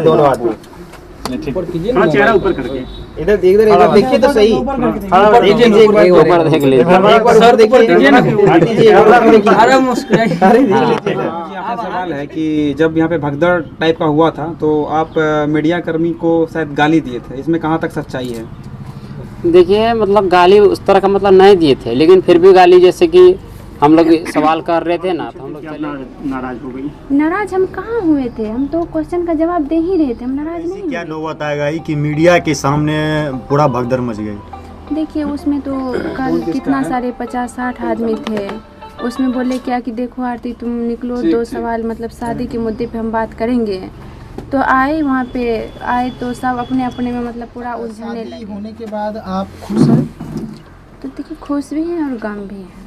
दोनों आदमी चेहरा ऊपर करके इधर देखिए तो सही। एक बार देख लीजिए। आपका सवाल है कि जब यहाँ पे भगदड़ टाइप का हुआ था तो आप मीडिया कर्मी को शायद गाली दिए थे, इसमें कहाँ तक सच्चाई है? देखिए मतलब गाली उस तरह का मतलब नहीं दिए थे, लेकिन फिर भी गाली जैसे कि हम लोग सवाल कर रहे थे ना, तो हम लोग नाराज हो गई। नाराज हम कहाँ हुए थे, हम तो क्वेश्चन का जवाब दे ही रहे थे, हम नाराज नहीं। क्या नौबत आएगा कि मीडिया के सामने पूरा भगदड़ मच गई? देखिए उसमें तो कल कितना सारे 50-60 आदमी थे, उसमें बोले क्या कि देखो आरती तुम निकलो, 2 सवाल मतलब शादी के मुद्दे पे हम बात करेंगे। तो आए वहाँ पे आए तो सब अपने अपने में मतलब पूरा उलझने लगे। होने के बाद आप खुश हैं? तो देखिए खुश भी हैं और गम भी हैं,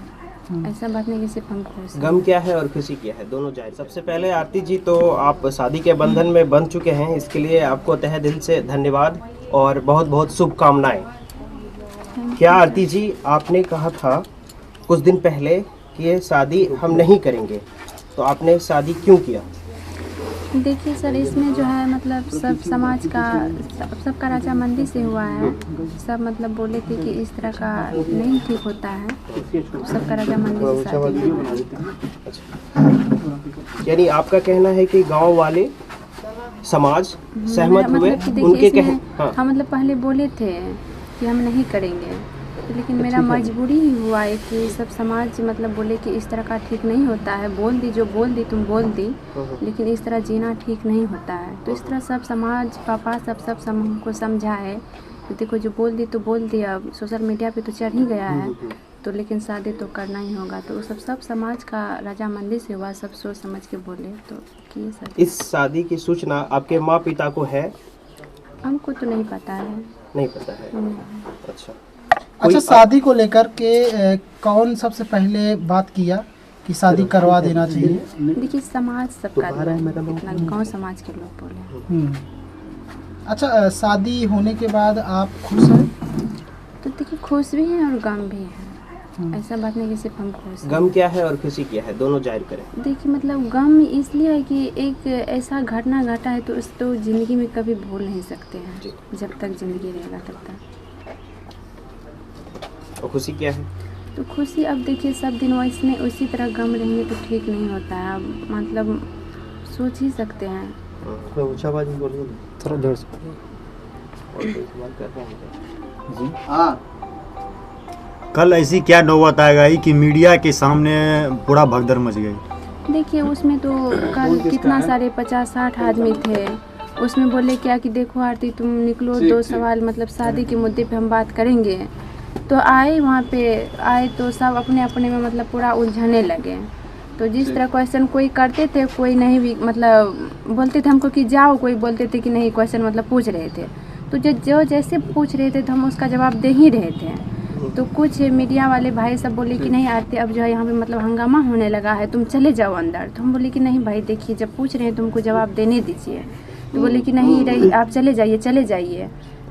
ऐसा बात नहीं कि सिर्फ हम खुश हैं। गम क्या है और खुशी क्या है, दोनों जाए। सबसे पहले आरती जी, तो आप शादी के बंधन में बंध चुके हैं, इसके लिए आपको तहे दिल से धन्यवाद और बहुत बहुत शुभकामनाएं। क्या आरती जी, आपने कहा था कुछ दिन पहले कि ये शादी हम नहीं करेंगे, तो आपने शादी क्यों किया? देखिए सर, इसमें जो है मतलब सब समाज का सबका रजामंदी से हुआ है। सब मतलब बोले थे कि इस तरह का नहीं ठीक होता है, सबका रजामंदी से शादी हुआ है। यानी आपका कहना है कि गांव वाले समाज सहमत हुए, मतलब उनके कहे हाँ मतलब पहले बोले थे कि हम नहीं करेंगे, लेकिन मेरा मजबूरी ही हुआ है कि सब समाज मतलब बोले कि इस तरह का ठीक नहीं होता है। बोल दी जो बोल दी तुम बोल दी, लेकिन इस तरह जीना ठीक नहीं होता है। तो इस तरह सब समाज पापा सब हमको समझा है कि देखो जो बोल दी तो बोल दी, अब सोशल मीडिया पे तो चढ़ ही गया है, तो लेकिन शादी तो करना ही होगा। तो सब समाज का रजामंदी से हुआ, सब सोच समझ के बोले तो किए सर। इस शादी की सूचना आपके माँ पिता को है? हमको तो नहीं पता है। नहीं पता है। अच्छा, शादी को लेकर के कौन सबसे पहले बात किया कि शादी करवा देना चाहिए? देखिए समाज सबका, गाँव समाज के लोग बोले। अच्छा, शादी होने के बाद आप खुश हैं? तो देखिए खुश भी हैं और गम भी हैं, ऐसा बात नहीं कि सिर्फ हम खुश हैं। गम क्या है और खुशी क्या है, दोनों जाहिर करें। देखिए मतलब गम इसलिए है कि एक ऐसा घटना घटा है तो उस तो ज़िंदगी में कभी भूल नहीं सकते हैं, जब तक ज़िंदगी रहेगा तब तक। और खुशी क्या है? तो खुशी अब देखिए सब दिन वैसे उसी तरह गम रहेंगे तो ठीक नहीं होता है। अब मतलब सोच ही सकते हैं। थोड़ा जोर से। कल ऐसी क्या नौबत आएगा कि मीडिया के सामने पूरा भगदड़ मच गई? देखिए उसमें तो कल कितना सारे 50-60 आदमी थे, उसमें बोले क्या कि देखो आरती तुम निकलो, 2 सवाल मतलब शादी के मुद्दे पे हम बात करेंगे। तो आए वहाँ पे आए तो सब अपने अपने में मतलब पूरा उलझने लगे। तो जिस तरह क्वेश्चन कोई करते थे, कोई नहीं भी मतलब बोलते थे हमको कि जाओ, कोई बोलते थे कि नहीं क्वेश्चन मतलब पूछ रहे थे। तो जो जैसे पूछ रहे थे तो हम उसका जवाब दे ही रहे थे। तो कुछ मीडिया वाले भाई सब बोले कि नहीं आरती अब जो है यहाँ पे मतलब हंगामा होने लगा है, तुम चले जाओ अंदर। तो हम बोले कि नहीं भाई देखिए जब पूछ रहे हैं तुमको जवाब देने दीजिए। तो बोले कि नहीं रही आप चले जाइए।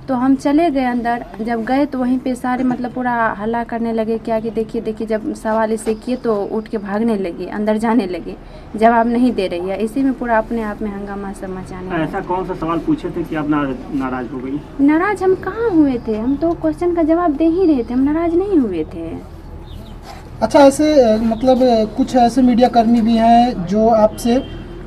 तो हम चले गए अंदर। जब गए तो वहीं पे सारे मतलब पूरा हल्ला करने लगे क्या कि देखिए जब सवाल इसे किए तो उठ के भागने लगे, अंदर जाने लगे, जवाब नहीं दे रही है। इसी में पूरा अपने आप में हंगामा सब मचाने लगे। ऐसा कौन सा सवाल पूछे थे कि आप नाराज हो गई? नाराज हम कहाँ हुए थे, हम तो क्वेश्चन का जवाब दे ही रहे थे, हम नाराज नहीं हुए थे। अच्छा, ऐसे मतलब कुछ ऐसे मीडिया कर्मी भी हैं जो आपसे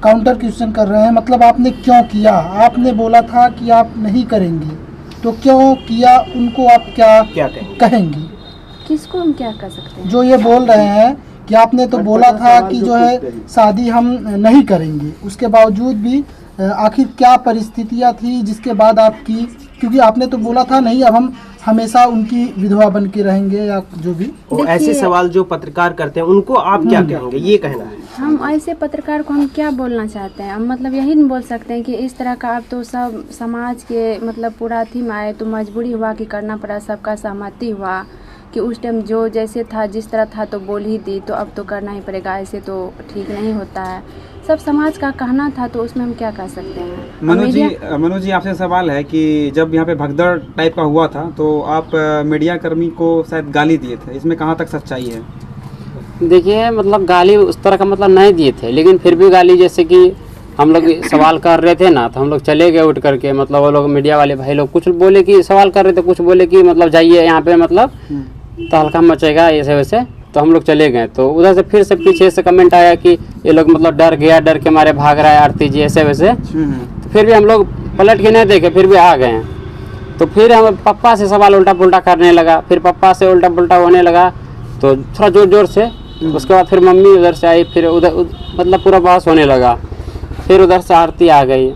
काउंटर क्वेश्चन कर रहे हैं, मतलब आपने क्यों किया? आपने बोला था कि आप नहीं करेंगे, तो क्यों किया? उनको आप क्या कहेंगे? किसको हम क्या कर सकते हैं? जो ये बोल रहे हैं कि आपने तो बोला था कि जो है शादी हम नहीं करेंगे, उसके बावजूद भी आखिर क्या परिस्थितियां थी जिसके बाद आपकी, क्योंकि आपने तो बोला था नहीं अब हम हमेशा उनकी विधवा बन के रहेंगे या जो भी। ऐसे सवाल जो पत्रकार करते हैं उनको आप क्या कहेंगे, ये कहना है? हम ऐसे पत्रकार को हम क्या बोलना चाहते हैं, हम मतलब यही नहीं बोल सकते हैं कि इस तरह का अब तो सब समाज के मतलब पूरा थी में आए तो मजबूरी हुआ कि करना पड़ा, सबका सहमति हुआ कि उस टाइम जो जैसे था जिस तरह था तो बोल ही दी, तो अब तो करना ही पड़ेगा, ऐसे तो ठीक नहीं होता है। सब समाज का कहना था तो उसमें हम क्या कर सकते हैं। मनोज जी आपसे सवाल है कि जब यहाँ पे भगदड़ टाइप का हुआ था तो आप मीडिया कर्मी को शायद गाली दिए थे, इसमें कहाँ तक सच्चाई है? देखिए मतलब गाली उस तरह का मतलब नहीं दिए थे, लेकिन फिर भी गाली जैसे कि हम लोग सवाल कर रहे थे ना, तो हम लोग चले गए उठ करके। मतलब वो लोग मीडिया वाले भाई लोग कुछ बोले कि सवाल कर रहे थे, कुछ बोले कि मतलब जाइए यहाँ पे, मतलब तहलका मचेगा ऐसे वैसे। तो हम लोग चले गए, तो उधर से फिर से पीछे से कमेंट आया कि ये लोग मतलब डर गया, डर के मारे भाग रहा है आरती जी ऐसे वैसे। तो फिर भी हम लोग पलट के नहीं देखे, फिर भी आ गए। तो फिर हम पापा से सवाल उल्टा पुल्टा करने लगा, फिर पापा से उल्टा पुल्टा होने लगा, तो थोड़ा जोर जोर से। उसके बाद फिर मम्मी उधर से आई, फिर उधर मतलब पूरा बहस होने लगा। फिर उधर से आरती आ गई,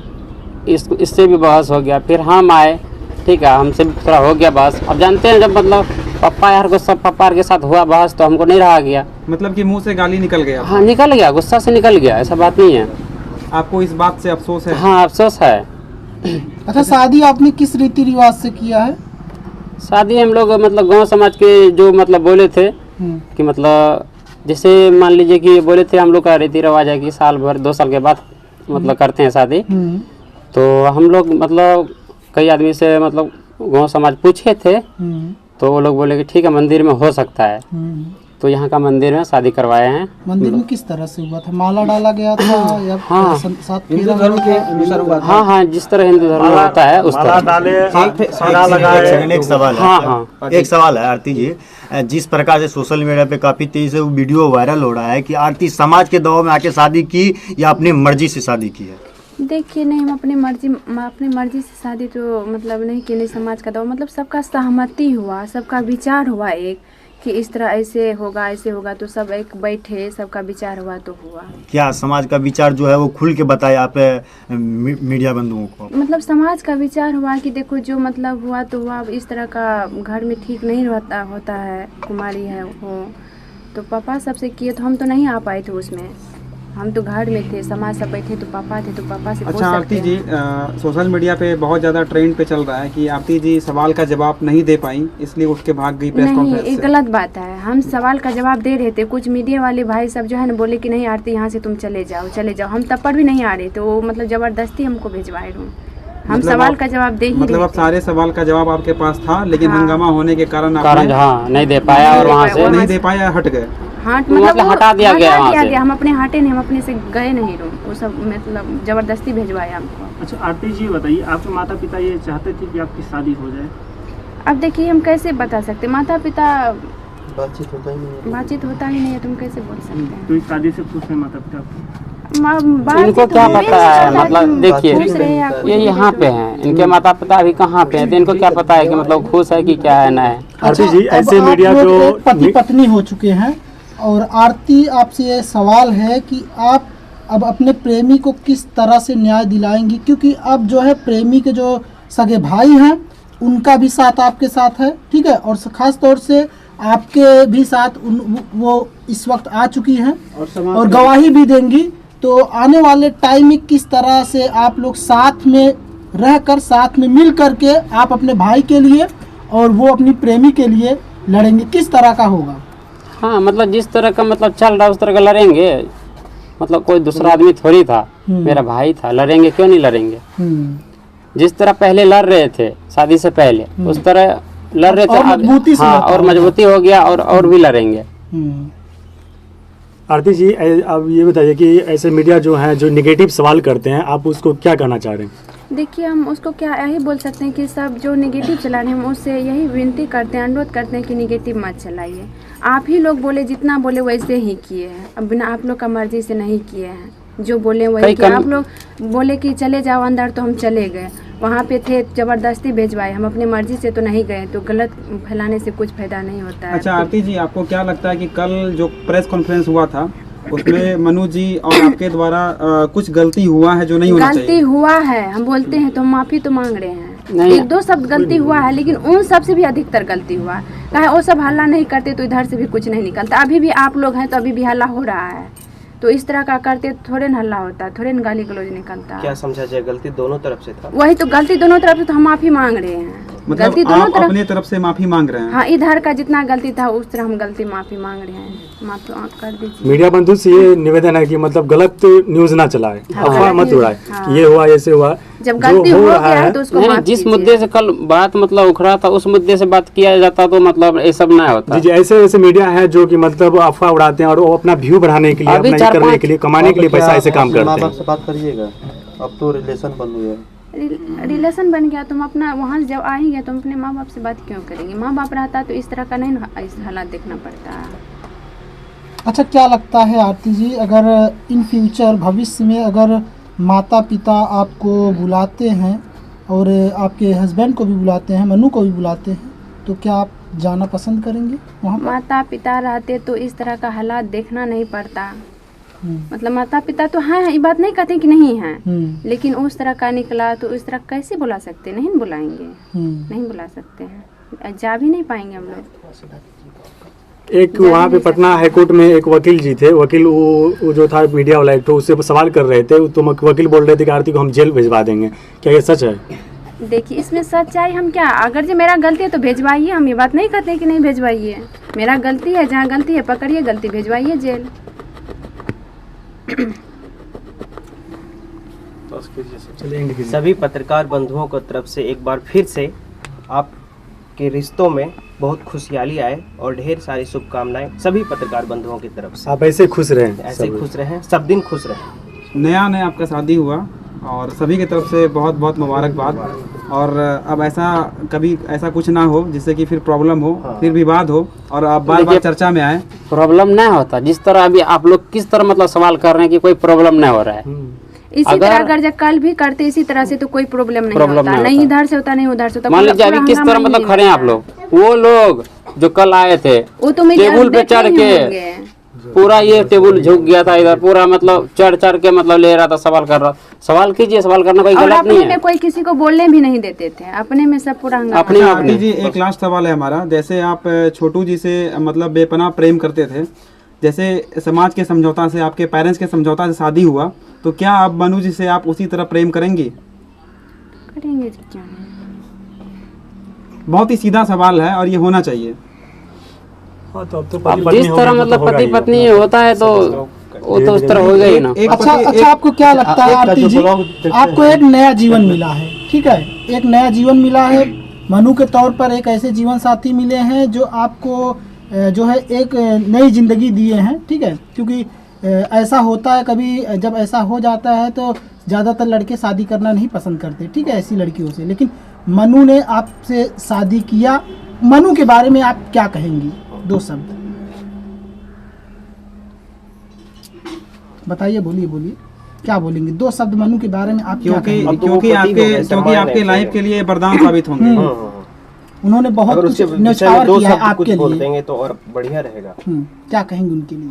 इससे भी बहस हो गया। फिर हम आए, ठीक है, हमसे भी थोड़ा हो गया बहस। अब जानते हैं जब मतलब पापा यार को सब पापा के साथ हुआ बहस, तो हमको नहीं रहा गया। मतलब कि मुंह से गाली निकल गया? हाँ निकल गया, गुस्सा से निकल गया, ऐसा बात नहीं है। आपको इस बात से अफसोस है? हाँ अफसोस है। अच्छा, शादी आपने किस रीति रिवाज से किया है? शादी हम लोग मतलब गांव समाज के जो मतलब बोले थे कि मतलब जैसे मान लीजिए कि बोले थे हम लोग का रीति रिवाज है कि साल भर 2 साल के बाद मतलब करते हैं शादी। तो हम लोग मतलब कई आदमी से मतलब गांव समाज पूछे थे, तो वो लोग बोले कि ठीक है मंदिर में हो सकता है। तो यहाँ का मंदिर में शादी करवाए हैं। मंदिर में किस तरह से हुआ था? माला डाला गया था या हाँ। साथ हिंदू धर्म के अनुसार हुआ था? हाँ हाँ, जिस तरह हिंदू धर्म में होता है उस तरह। एक सवाल है। हाँ हाँ, एक सवाल है आरती जी, जिस प्रकार से सोशल मीडिया पे काफी तेजी से वीडियो वायरल हो रहा है कि आरती समाज के दबाव में आके शादी की या अपनी मर्जी से शादी की है? देखिए नहीं, हम अपनी मर्जी से शादी तो मतलब नहीं की, नहीं समाज का दबाव, मतलब सबका सहमति हुआ, सबका विचार हुआ एक कि इस तरह ऐसे होगा ऐसे होगा, तो सब एक बैठे, सबका विचार हुआ तो हुआ। क्या समाज का विचार जो है वो खुल के बताया आप मीडिया बंधुओं को? मतलब समाज का विचार हुआ कि देखो जो मतलब हुआ तो हुआ, अब इस तरह का घर में ठीक नहीं होता है, कुमारी है वो। तो पापा सबसे किए, तो हम तो नहीं आ पाए थे उसमें, हम तो घर में थे, समाज सब बैठे, तो पापा थे, तो पापा से पूछ अच्छा आरती सकते जी, हैं। सोशल मीडिया पे बहुत ज़्यादा ट्रेंड पे चल रहा है कि आरती जी सवाल का जवाब नहीं दे पाई, इसलिए उठ के भाग गई प्रेस नहीं, कॉन्फ्रेंस ये से। गलत बात है। हम सवाल का जवाब दे रहे थे, कुछ मीडिया वाले भाई सब जो है ना बोले कि नहीं आरती यहाँ से तुम चले जाओ चले जाओ। हम तब पर भी नहीं आ रहे, तो वो मतलब जबरदस्ती हमको भिजवाए रूम। हम मतलब सवाल आप- का जवाब दे ही मतलब रहे अब थे। सारे सवाल का जवाब आपके पास था, लेकिन हाँ। हंगामा होने के कारण कारण आपने हाँ नहीं दे पाया और वहाँ से नहीं दे पाया, हट गए। हाँ मतलब वो हटा दिया गया वहाँ से। हम अपने हटे नहीं, हम अपने से गए नहीं रूम, वो सब मतलब जबरदस्ती भिजवाया हमको। अच्छा आरती जी बताइए, आपके माता पिता ये चाहते थे कि आपकी शादी हो जाए? अब देखिए हम कैसे बता सकते, माता पिता बातचीत होता ही नहीं है। बातचीत होता ही नहीं है, तुम कैसे बोल सकते हैं? तो इस शादी से खुश है माता पिता आपको? इनको क्या पता है, मतलब देखिए खुश रहे या कुछ ये भी यहाँ तो- पे हैं, इनके माता पिता अभी कहाँ पे हैं, तो इनको क्या पता है कि मतलब खुश है कि क्या है ना है। आरती जी, अब ऐसे आप मीडिया लोग जो एक पति पत्नी हो चुके हैं, और आरती आपसे ये सवाल है कि आप अब अपने प्रेमी को किस तरह से न्याय दिलाएंगी, क्योंकि अब जो है प्रेमी के जो सगे भाई हैं उनका भी साथ आपके साथ है, ठीक है, और खास तौर से आपके भी साथ वो इस वक्त आ चुकी हैं और गवाही भी देंगी। तो आने वाले टाइम में किस तरह से आप लोग साथ में रहकर, साथ में मिल करके आप अपने भाई के लिए और वो अपनी प्रेमी के लिए लड़ेंगे, किस तरह का होगा? हाँ मतलब जिस तरह का मतलब चल रहा है उस तरह का लड़ेंगे, मतलब कोई दूसरा आदमी थोड़ी था, मेरा भाई था, लड़ेंगे क्यों नहीं लड़ेंगे। जिस तरह पहले लड़ रहे थे शादी से पहले, उस तरह लड़ रहे थे, और मजबूती से हाँ लड़ते और हैं। मजबूती हो गया और भी लड़ेंगे। आरती जी, अब ये बताइए कि ऐसे मीडिया जो हैं जो नेगेटिव सवाल करते हैं, आप उसको क्या कहना चाह रहे हैं? देखिए हम उसको क्या यही बोल सकते हैं कि सब जो नेगेटिव चला रहे हैं, हम उससे यही विनती करते हैं, अनुरोध करते हैं कि नेगेटिव मत चलाइए। आप ही लोग बोले, जितना बोले वैसे ही किए हैं, अब बिना आप लोग का मर्जी से नहीं किए हैं, जो बोले वही किए। आप लोग बोले कि चले जाओ अंदर, तो हम चले गए, वहाँ पे थे जबरदस्ती भेजवाए, हम अपनी मर्जी से तो नहीं गए, तो गलत फैलाने से कुछ फायदा नहीं होता है। अच्छा आरती जी, आपको क्या लगता है कि कल जो प्रेस कॉन्फ्रेंस हुआ था उसमें मनु जी और आपके द्वारा कुछ गलती हुआ है जो नहीं होना गलती चाहिए? हुआ है, हम बोलते हैं तो हम माफी तो मांग रहे हैं। नहीं। एक दो शब्द गलती हुआ है, लेकिन उन सब से भी अधिकतर गलती हुआ है। कहे वो सब हल्ला नहीं करते तो इधर से भी कुछ नहीं निकलता। अभी भी आप लोग हैं तो अभी भी हल्ला हो रहा है, तो इस तरह का करते थोड़े न हल्ला होता, थोड़े न गाली गलौज निकलता। क्या समझा जाए, गलती दोनों तरफ से था? वही तो, गलती दोनों तरफ से, तो हम माफी मांग रहे हैं। मतलब गलती दोनों आप तरफ, अपने तरफ से माफी मांग रहे हैं? हाँ इधर का जितना गलती था उस तरह हम गलती माफी मांग रहे हैं, माफी कर दीजिए। मीडिया बंधु से ये निवेदन है कि मतलब गलत न्यूज ना चलाए, हाँ, अफवाह गलत मत न्यूज़, उड़ाए हाँ। कि ये हुआ ऐसे हुआ। जब गलती हो हो रहा गया है है, तो उसको नहीं, माफ जिस कीजिए। मुद्दे से कल बात मतलब उखड़ा था उस मुद्दे से बात किया जाता तो मतलब ये सब ना होता। जी जी, ऐसे ऐसे मीडिया है जो कि मतलब अफवाह उड़ाते हैं और वो अपना व्यू बढ़ाने के लिए, अभी अपना ये चार करने पाँच- के लिए, कमाने के लिए पैसा ऐसे काम माँ करते बाप हैं। से बात करिएगा, अब तो रिलेशन बंद हुए हैं। रिलेशन बन गया, तुम अपना वहाँ जब आ ही गया तुम अपने माँ बाप से बात क्यों करेंगे? माँ बाप रहता तो इस तरह का नहीं ना इस हालात देखना पड़ता। अच्छा, क्या लगता है आरती जी, अगर इन फ्यूचर भविष्य में अगर माता पिता आपको बुलाते हैं और आपके हस्बैंड को भी बुलाते हैं, मनु को भी बुलाते हैं, तो क्या आप जाना पसंद करेंगे वहाँ पर? माता पिता रहते तो इस तरह का हालात देखना नहीं पड़ता। हम्म, मतलब माता पिता तो हैं, ये बात नहीं कहते कि नहीं हैं, हम्म, लेकिन उस तरह का निकला तो इस तरह कैसे बुला सकते? नहीं बुलाएंगे, हम्म। नहीं बुला सकते हैं, जा भी नहीं पाएंगे हम लोग। एक वहाँ पे पटना हाईकोर्ट में एक वकील जी थे, वकील वो जो था मीडिया वाला एक, तो उससे सवाल कर रहे थे, तो वकील बोल रहे थे कि आरती को हम जेल भिजवा देंगे, क्या ये सच है? देखिए इसमें सच्चाई हम क्या, अगर जो मेरा गलती है तो भेजवाइए, हम ये बात नहीं कहते कि नहीं भेजवाइए। मेरा गलती है, जहाँ गलती है पकड़िए गलती, भेजवाइए जेल। सभी पत्रकार बंधुओं को तरफ से एक बार फिर से आपके रिश्तों में बहुत खुशहाली आए और ढेर सारी शुभकामनाएं सभी पत्रकार बंधुओं की तरफ से। आप ऐसे खुश रहें, ऐसे खुश रहें, सब दिन खुश रहें। नया नया आपका शादी हुआ और सभी की तरफ से बहुत बहुत मुबारकबाद। और अब ऐसा कभी ऐसा कुछ ना हो जिससे कि फिर प्रॉब्लम हो, फिर विवाद हो और आप बार बार चर्चा में आए। प्रॉब्लम नहीं होता, जिस तरह अभी आप लोग किस तरह मतलब सवाल कर रहे हैं कि कोई प्रॉब्लम नहीं हो रहा है। इसी तरह अगर जब कल भी करते इसी तरह से तो कोई प्रॉब्लम नहीं होता, नहीं इधर से होता नहीं उधर से होता। मान लीजिए अभी किस तरह मतलब खड़े हैं आप लोग, वो लोग जो कल आए थे वो तो मैं टेबल पे चढ़ के पूरा ये टेबल झुक गया था इधर, पूरा मतलब चढ़ चढ़ के मतलब ले रहा था, सवाल कर रहा। सवाल कीजिए, सवाल करना कोई और गलत नहीं अपने में है। कोई किसी को बोलने भी नहीं देते थे, अपने में सब पूरा हंगामा। अपने में आरती जी, एक लास्ट सवाल है हमारा। जैसे आप छोटू जी से मतलब बेपनाह प्रेम करते थे, जैसे समाज के समझौता से, आपके पेरेंट्स के समझौता से शादी हुआ, तो क्या आप मनु जी से आप उसी तरह प्रेम करेंगी? करेंगे तो क्या है? बहुत ही सीधा सवाल है और ये होना चाहिए। हाँ, तो अब तो अब जिस तरह मतलब पति पत्नी होता है तो वो तो उस तरह हो गई ना। अच्छा, आपको क्या लगता है आरती जी, आपको एक नया जीवन मिला है, ठीक है, एक नया जीवन मिला है, मनु के तौर पर एक ऐसे जीवन साथी मिले हैं जो आपको जो है एक नई जिंदगी दिए हैं, ठीक है, क्योंकि ऐसा होता है कभी जब ऐसा हो जाता है तो ज़्यादातर लड़के शादी करना नहीं पसंद करते, ठीक है, ऐसी लड़कियों से। लेकिन मनु ने आपसे शादी किया, मनु के बारे में आप क्या कहेंगी? 2 शब्द बताइए, बोलिए क्या बोलेंगे? 2 शब्द मनु के बारे में आप क्या कहेंगे? क्योंकि आपके लाइफ के लिए वरदान साबित होंगे। उन्होंने बहुत अगर कुछ उसके न्यौछावर दो किया है शब्द कुछ आपके बोल लिए। देंगे तो और बढ़िया रहेगा। क्या कहेंगे उनके लिए?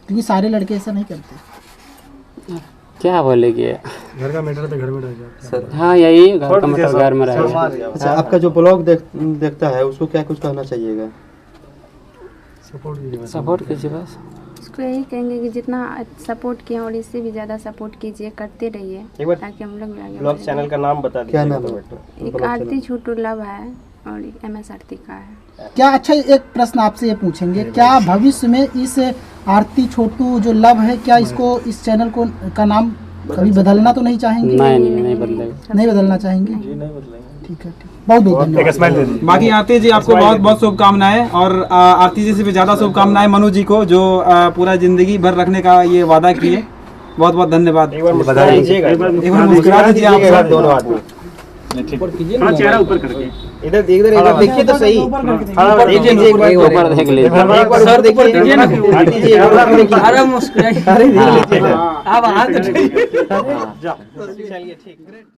क्योंकि सारे लड़के ऐसा नहीं करते। क्या बोलेंगे? घर का मैटर तो घर में रह जाता है। हाँ, यही घर का मतलब घर में रहेगा। अच्छा, आपका जो ब्लॉग देखता है उसको क्या कुछ कहना चाहिएगा? सपोर्ट कीजिए बस। उसको यही कहेंगे कि जितना सपोर्ट किए और इससे भी ज़्यादा सपोर्ट कीजिए, करते रहिए, एक बार ताकि हम लोग भी आगे ब्लॉग बढ़ें। चैनल का नाम बता क्या दीजिए। नाम है? एक आरती छोटू लव है और एक MS आरती का है। क्या, अच्छा, एक प्रश्न आपसे ये पूछेंगे, क्या भविष्य में इस आरती छोटू जो लव है, क्या इसको इस चैनल को का नाम कभी बदलना तो नहीं चाहेंगे? नहीं बदलेगा। नहीं बदलना चाहेंगे? ठीक है, बहुत बहुत धन्यवाद। एक स्माइल दे दीजिए। बाकी आरती जी आपको बहुत बहुत शुभकामनाएं और आरती जी से भी ज़्यादा शुभकामनाएं मनु जी को, जो पूरा जिंदगी भर रखने का ये वादा किए। बहुत बहुत धन्यवाद। एक बार मुस्कुरा दीजिएगा। एक बार मुस्कुरा दीजिए आप सब। दोनों आदमी थोड़ा चेहरा ऊपर करके। इधर देखिए तो सही। ऊपर देखिए एक बार ऊपर देख लीजिए। एक बार सर देखिए ना। आरती जी एक बार देखिए। अरे देख लीजिए। अब आ तो ठीक। चलिए ठीक।